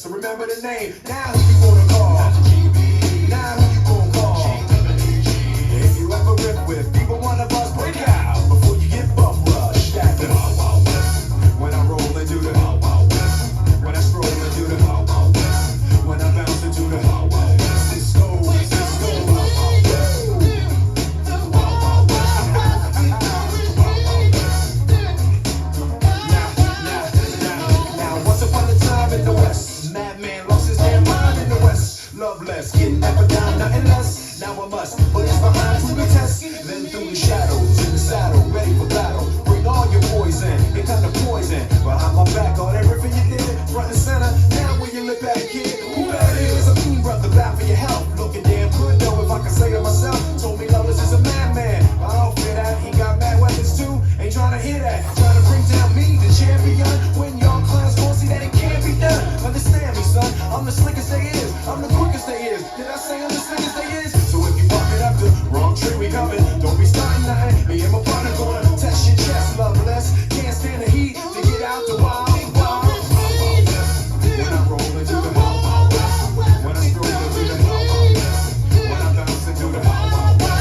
So remember the name. Now who you gonna call? Now who you gonna call? If you ever rip with people, one of us break out before you get bum rushed. At the Wild Wild West. When I roll into the Wild Wild West. When I stroll into the Wild Wild West. When I bounce into the Wild Wild West. Cisco, Cisco, Wild Wild West. The Wild Wild West. Now, once upon a time in the West, madman lost his damn mind in the West. Loveless, getting never down, nothing less. Now I must put his behind to the test. Then through the shadows, in the saddle, ready for battle. Bring all your poison, it kind of poison. Behind my back, all everything you did, front and center. Now where you look at it, kid, who that is? A mean brother, bad for your health. Looking damn good though, if I can say it myself. Told me Loveless is a madman. I don't fear that, he got mad weapons too. Ain't trying to hear that, trying to bring down me, the champion. When y'all clowns won't see that it can't be done. Understand me, son, I'm the slickest they is. I'm the quickest they is. Did I say I'm the slickest they is? So if you walk it up the wrong tree, we coming. Don't be starting nothing. Me and my partner gonna test your chest, Loveless. Can't stand the heat to get out the wild, wild, wild west. When I roll into the wild, wild west. When I stroll into the wild, wild west. When I bounce into the wild, wild west.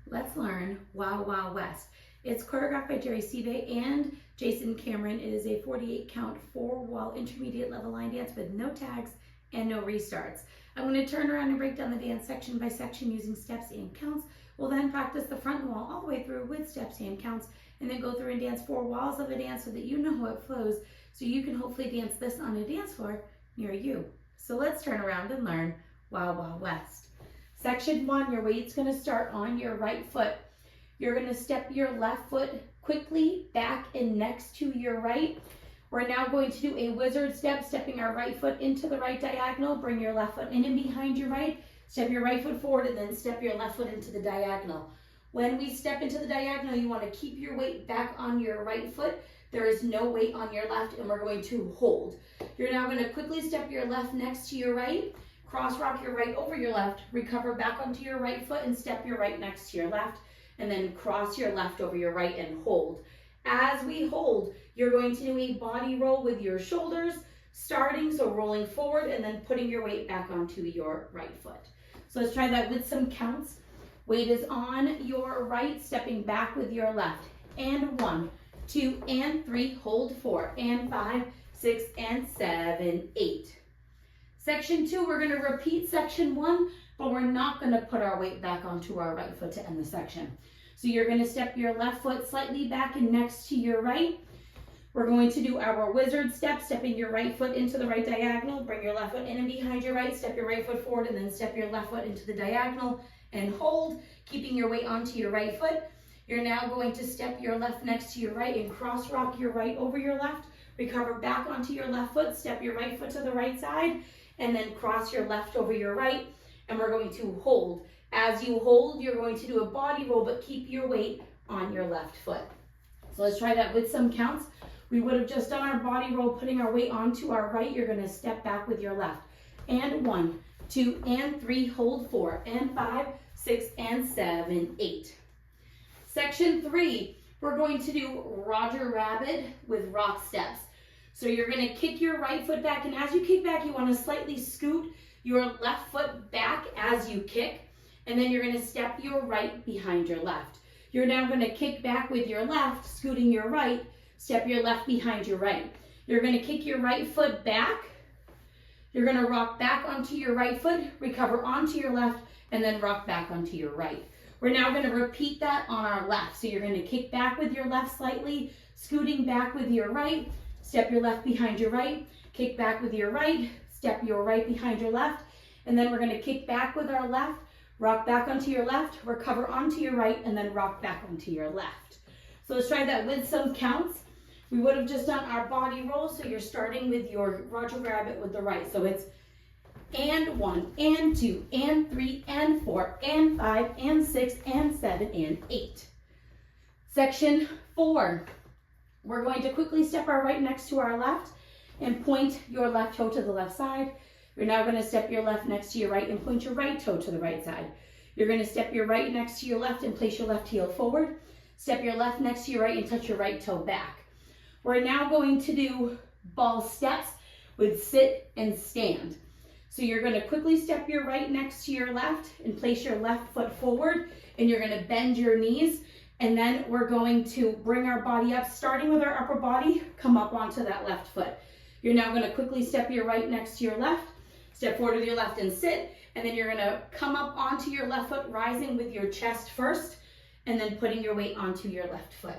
Let's learn Wild Wild West. It's choreographed by Jerry Siebe and Jason Cameron. It is a 48 count 4-wall intermediate level line dance with no tags and no restarts. I'm going to turn around and break down the dance section by section using steps and counts. We'll then practice the front wall all the way through with steps and counts, and then go through and dance 4 walls of a dance so that you know how it flows, so you can hopefully dance this on a dance floor near you. So let's turn around and learn Wild Wild West. Section 1, your weight's going to start on your right foot. You're going to step your left foot quickly back and next to your right. We're now going to do a wizard step, stepping our right foot into the right diagonal. Bring your left foot in and behind your right. Step your right foot forward and then step your left foot into the diagonal. When we step into the diagonal, you want to keep your weight back on your right foot. There is no weight on your left, and we're going to hold. You're now going to quickly step your left next to your right. cross rock your right over your left, recover back onto your right foot and step your right next to your left, and then cross your left over your right and hold. As we hold, you're going to do a body roll with your shoulders, starting, so rolling forward and then putting your weight back onto your right foot. So let's try that with some counts. Weight is on your right, stepping back with your left. And 1, 2, and 3, hold 4, and 5, 6, and 7, 8. Section 2, we're gonna repeat section 1, but we're not gonna put our weight back onto our right foot to end the section. So you're gonna step your left foot slightly back and next to your right. We're going to do our wizard step, stepping your right foot into the right diagonal, bring your left foot in and behind your right, step your right foot forward, and then step your left foot into the diagonal and hold, keeping your weight onto your right foot. You're now going to step your left next to your right and cross rock your right over your left, recover back onto your left foot, step your right foot to the right side, and then cross your left over your right, and we're going to hold. As you hold, you're going to do a body roll, but keep your weight on your left foot. So let's try that with some counts. We would have just done our body roll, putting our weight onto our right. You're gonna step back with your left. And 1, 2, and 3, hold 4, and 5, 6, and 7, 8. Section 3, we're going to do Roger Rabbit with rock steps. So you're gonna kick your right foot back, and as you kick back, you wanna slightly scoot your left foot back as you kick, and then you're gonna step your right behind your left. You're now gonna kick back with your left, scooting your right, step your left behind your right. You're gonna kick your right foot back. You're gonna rock back onto your right foot, recover onto your left, and then rock back onto your right. We're now gonna repeat that on our left. So you're gonna kick back with your left slightly, scooting back with your right, step your left behind your right, kick back with your right, step your right behind your left, and then we're gonna kick back with our left, rock back onto your left, recover onto your right, and then rock back onto your left. So let's try that with some counts. We would have just done our body roll, so you're starting with your Roger Rabbit with the right. So it's and 1, and 2, and 3, and 4, and 5, and 6, and 7, and 8. Section 4, we're going to quickly step our right next to our left and point your left toe to the left side. You're now going to step your left next to your right and point your right toe to the right side. You're going to step your right next to your left and place your left heel forward. Step your left next to your right and touch your right toe back. We're now going to do ball steps with sit and stand. So you're going to quickly step your right next to your left and place your left foot forward, and you're going to bend your knees, and then we're going to bring our body up, starting with our upper body, come up onto that left foot. You're now going to quickly step your right next to your left, step forward with your left and sit, and then you're going to come up onto your left foot, rising with your chest first, and then putting your weight onto your left foot.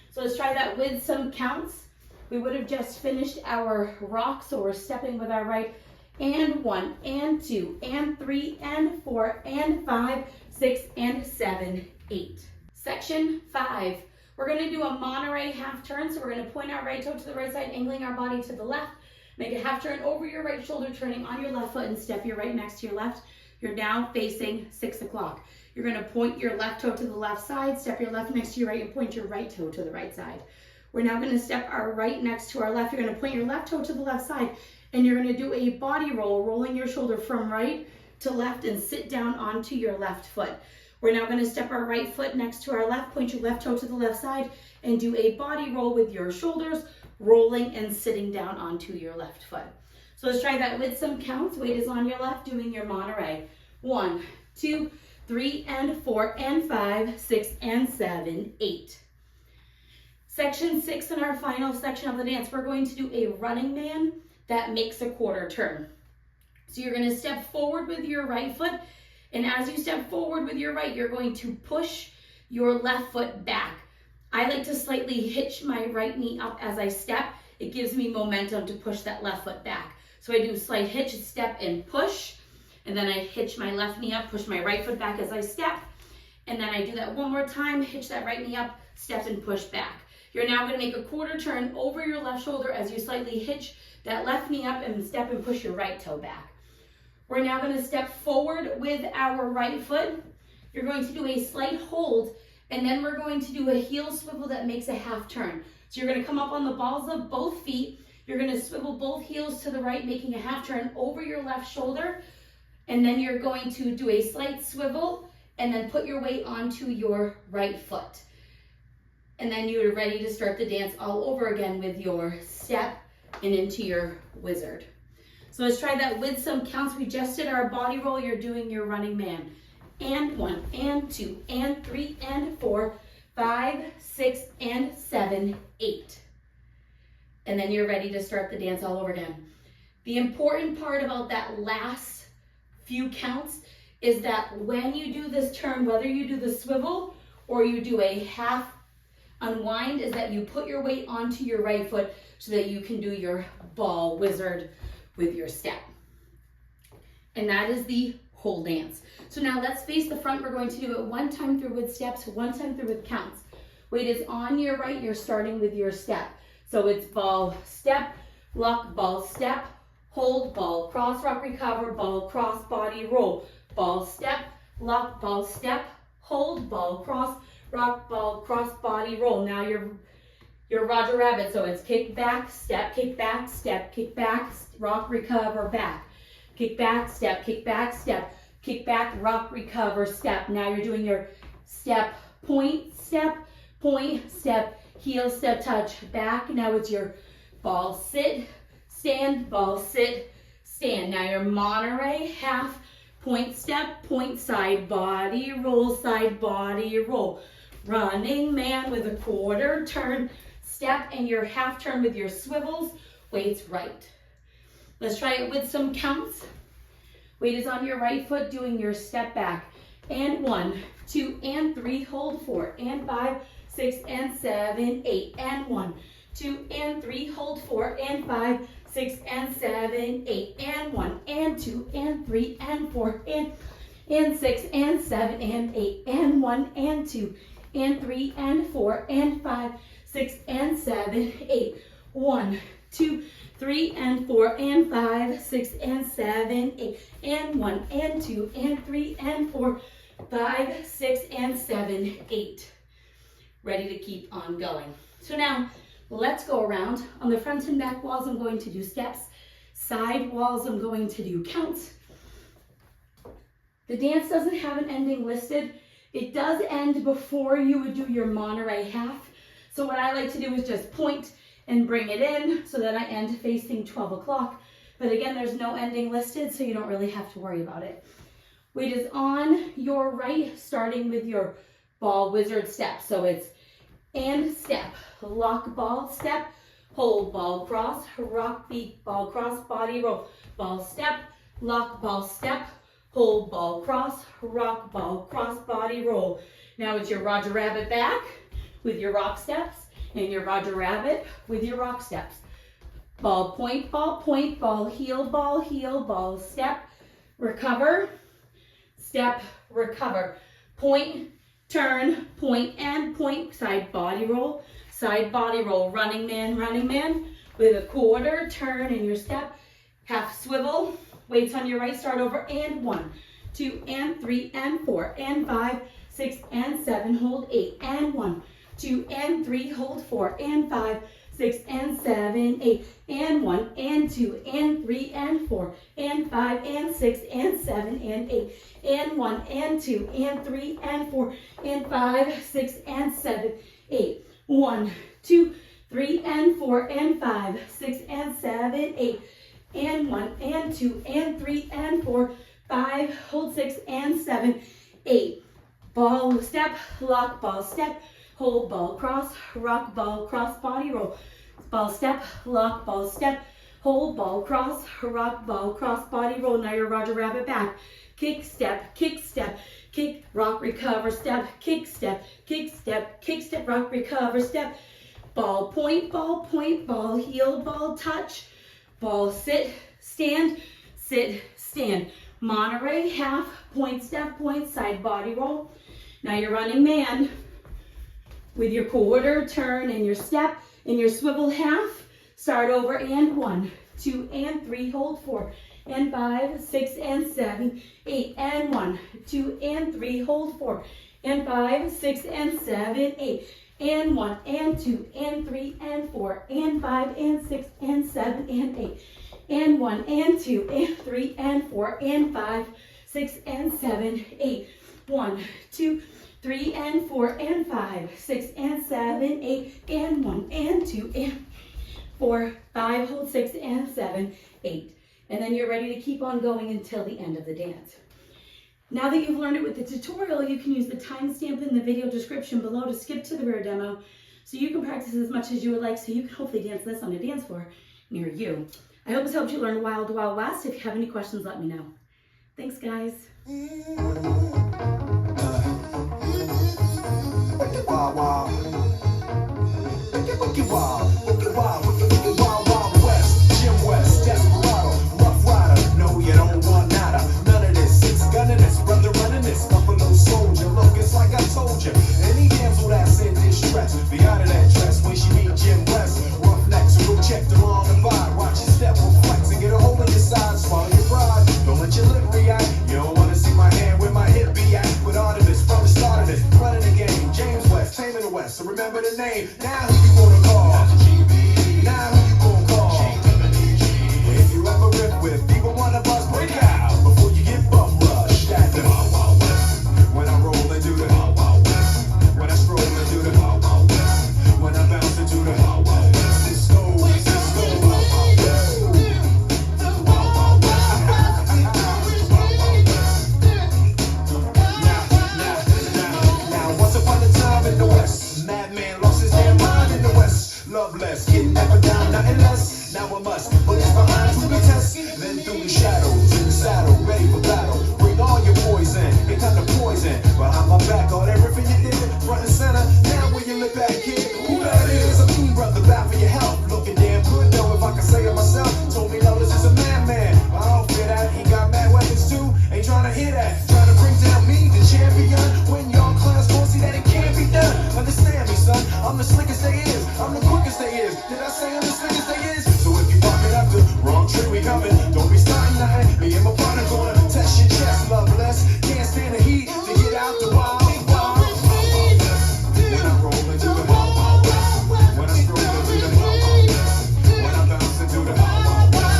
So let's try that with some counts. We would have just finished our rock, so we're stepping with our right, and 1, and 2, and 3, and 4, and 5, 6, and 7, 8. Section 5, we're going to do a Monterey half turn. So we're going to point our right toe to the right side, angling our body to the left. Make a half turn over your right shoulder, turning on your left foot, and step your right next to your left. You're now facing 6 o'clock. You're going to point your left toe to the left side, step your left next to your right, and point your right toe to the right side. We're now going to step our right next to our left. You're going to point your left toe to the left side, and you're going to do a body roll, rolling your shoulder from right to left and sit down onto your left foot. We're now going to step our right foot next to our left, point your left toe to the left side, and do a body roll with your shoulders, rolling and sitting down onto your left foot. So let's try that with some counts. Weight is on your left, doing your Monterey. 1, 2, 3, and 4, and 5, 6, and 7, 8. Section 6, in our final section of the dance, we're going to do a running man that makes a quarter turn. So you're going to step forward with your right foot, and as you step forward with your right, you're going to push your left foot back. I like to slightly hitch my right knee up as I step. It gives me momentum to push that left foot back. So I do a slight hitch, step, and push, and then I hitch my left knee up, push my right foot back as I step, and then I do that one more time, hitch that right knee up, step, and push back. You're now going to make a quarter turn over your left shoulder as you slightly hitch that left knee up and step and push your right toe back. We're now going to step forward with our right foot. You're going to do a slight hold, and then we're going to do a heel swivel that makes a half turn. So you're going to come up on the balls of both feet. You're going to swivel both heels to the right, making a half turn over your left shoulder, And then you're going to do a slight swivel and then put your weight onto your right foot. And then you're ready to start the dance all over again with your step and into your wizard. So let's try that with some counts. We just did our body roll. You're doing your running man. And 1, and 2, and 3, and 4, 5, 6, and 7, 8. And then you're ready to start the dance all over again. The important part about that last few counts is that when you do this turn, whether you do the swivel or you do a half unwind, is that you put your weight onto your right foot so that you can do your ball wizard with your step. And that is the whole dance. So now let's face the front. We're going to do it one time through with steps, one time through with counts. Weight is on your right. You're starting with your step. So it's ball, step, lock, ball, step, hold, ball, cross, rock, recover, ball, cross, body, roll, ball, step, lock, ball, step, hold, ball, cross, rock, ball, cross, body, roll. Now you're Roger Rabbit. So it's kick back, step, kick back, rock, recover, back. Kick back, step, kick back, rock, recover, step. Now you're doing your step, step, heel, step, touch, back. Now it's your ball, sit, stand, ball, sit, stand. Now your Monterey, half, point, step, point, side, body, roll, running man with a quarter turn, step, and your half turn with your swivels, weights right. Let's try it with some counts. Weight is on your right foot, doing your step back. And 1, 2, and 3, hold 4, and 5, 6, and 7, 8, and 1, 2, and 3, hold 4, and 5, 6, and 7, 8, and 1, and 2, and 3, and 4, and 6, and 7, and 8, and 1, and 2, and 3, and 4, and 5, 6, and 7, 8, 1, 2, 3, and 4, and 5, 6, and 7, 8, and 1, and 2, and 3, and 4, 5, 6, and 7, 8. Ready to keep on going. So now, let's go around. On the front and back walls, I'm going to do steps. Side walls, I'm going to do counts. The dance doesn't have an ending listed. It does end before you would do your Monterey half. So what I like to do is just point and bring it in so that I end facing 12 o'clock. But again, there's no ending listed, so you don't really have to worry about it. Weight is on your right, starting with your ball wizard step. So it's and step, lock, ball, step, hold, ball, cross, rock, beat, ball, cross, body, roll, ball, step, lock, ball, step, hold, ball, cross, rock, ball, cross, body, roll. Now it's your Roger Rabbit back with your rock steps, and your Roger Rabbit with your rock steps. Ball, ball, heel, ball, step, recover, step, recover, point, turn, point, and point, side body roll, running man with a quarter turn in your step, half swivel, weights on your right, start over, and 1, 2, and 3, and 4, and 5, 6, and 7, hold 8, and 1, 2, and 3, hold 4, and 5, 6, and 7, 8, and 1, and 2, and 3, and 4, and 5, and 6, and 7, and 8, and 1, and 2, and 3, and 4, and 5, 6, and 7, 8, 1, 2, 3, and 4, and 5, 6, and 7, 8, and 1, and 2, and 3, and 4, 5, hold 6, and 7, 8. Ball, step, lock, ball, step, hold, ball, cross, rock, ball, cross, body, roll. Ball, step, lock, ball, step, hold, ball, cross, rock, ball, cross, body, roll. Now you're Roger Rabbit back. Kick, step, kick, rock, recover, step, kick, step, rock, recover, step. Ball, point, ball, heel, ball, touch. Ball, sit, stand, Monterey, half, point, step, point, side, body, roll. Now you're running man with your quarter turn and your step and your swivel half. Start over, and 1, 2, and 3, hold 4, and 5, 6, and 7, 8, and 1, 2, and 3, hold 4, and 5, 6, and 7, 8, and 1, and 2, and 3, and 4, and 5, and 6, and 7, and 8, and 1 and 2 and 3 and 4 and 5, 6 and 7, 8. 1, 2, 3 and 4 and 5, 6 and 7, 8 and 1 and 2 and 4, 5, hold 6 and 7, 8. And then you're ready to keep on going until the end of the dance. Now that you've learned it with the tutorial, you can use the timestamp in the video description below to skip to the rear demo so you can practice as much as you would like so you can hopefully dance this on a dance floor near you. I hope this helped you learn Wild Wild West. If you have any questions, let me know. Thanks, guys. Wild, wild. Wicked wild west. Jim West, desperado, rough rider. No, you don't want nada. None of this. Six gunning this, brother running this. Buffalo soldier. Look, it's like I told you. Any damsel that's in distress, be out of that dress when she meet Jim West. Rough neck, so go check the wrong and vibe. Watch your step, will flex and get a hold of your side. Swallow your pride. Don't let your lip react. You don't want to see my hand with my hip be at. With all of this, from the start of this, running the game. James West, Tame of the West. So remember the name. Now who you gonna call? Now who you gonna call? If you ever rip with either one of us, break out before you get bum rushed. That's the Wild Wild West. When I roll and do the Wild Wild West. When I stroll and do the Wild Wild West. When I bounce and do the Wild Wild West. This goes, Wild Wild West. Wild Wild West. Now, once upon a time in the West, madman lost his damn mind in the West. Loveless, getting never down, nothing less. Now I must put his behind to the test. Then through the shadows, in the saddle, ready for battle. Bring all your poison, it kind of poison. Behind my back, all everything you did, front and center. Now where you look back, kid, who that is? A mean brother, bad for your health. Looking damn good though, if I can say it myself. Told me Lotus is a madman. I don't fear that, he got mad weapons too. Ain't trying to hear that, trying to bring down me, the champion. When y'all clowns won't see that it can't be done. Understand me, son, I'm the slickest they is. I'm the quickest they is. Did I say I'm the slickest they is? So if you barking up the wrong tree, we coming. Don't be starting nothing. Me and my partner gonna test your chest, loveless. Can't stand the heat to get out the wild, wild, wild west. When I roll into the wild, wild west. When I stroll into the wild, wild west. When I bounce into the wild, wild west.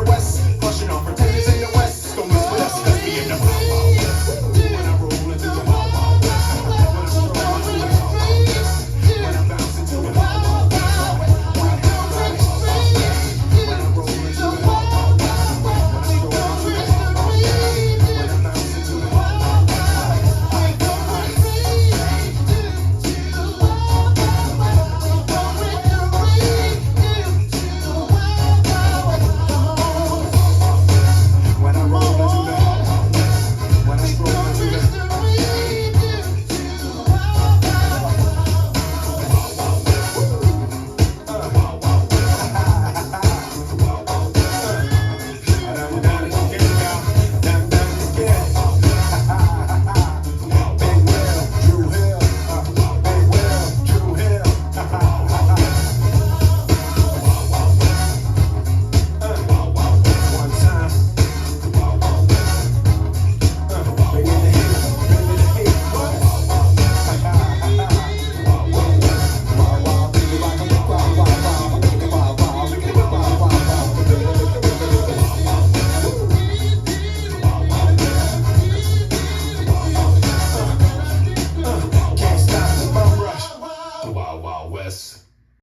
West, pushing on pretenders in the West. Don't mess with us, 'cause we in the Wild Wild